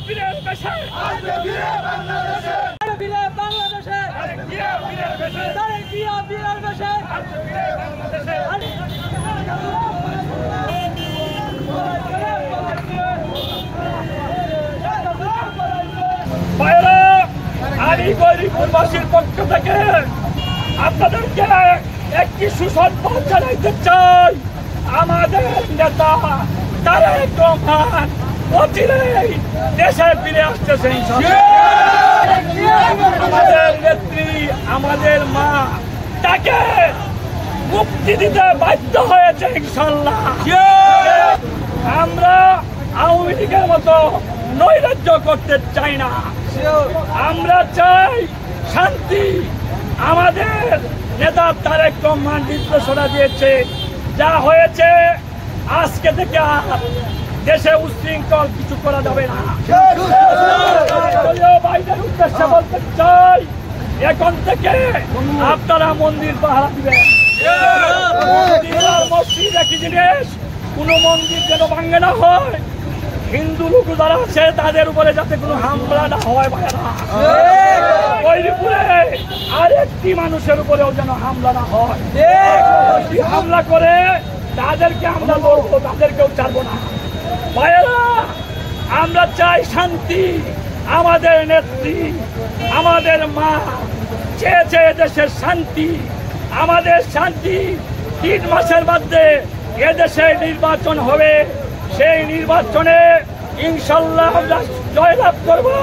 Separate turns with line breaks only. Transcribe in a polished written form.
বীরের বেশে বাংলাদেশে বীরের বেশে আমি গৌরীপুরবাসীর পক্ষ থেকে আপনাদেরকে একটি সুসংবাদ জানাইতে চাই। আমাদের নেতা তারেক রহমান অচিরেই দেশে ফিরে আসতেছে। আমাদের নেত্রী, আমাদের মা তাকে মুক্তি দিতে বাধ্য হয়েছে ইনশাল্লাহ। আমরা আওয়ামী লীগের মতো নৈরাজ্য করতে চাই না, আমরা চাই শান্তি। আমাদের নেতা তারেক রহমান নির্দেশনা দিয়েছে, যা হয়েছে আজকে থেকে দেশে উশৃঙ্খল কিছু করা যাবে না। ভাইদের উদ্দেশ্যে বলতে চাই, এখন থেকে আপনারা মন্দির পাহারা দিবেন। মসজিদ একই জিনিস, কোনো মন্দির যেন ভাঙ্গে না হয়, হিন্দু লোক যারা আছে তাদের উপরে যাতে কোনো হামলা না হয়। গৌরীপুরে আরেকটি মানুষের উপরেও যেন হামলা না হয়। হামলা করে তাদেরকে আমরা লড়বো, তাদেরকেও ছাড়বো না। ভাইয়েরা, আমরা চাই শান্তি। আমাদের নেত্রী, আমাদের মা চেয়েছে দেশের শান্তি। আমাদের শান্তি 3 মাসের মধ্যে এদেশে নির্বাচন হবে। সেই নির্বাচনে ইনশাল্লাহ আমরা জয়লাভ করবো।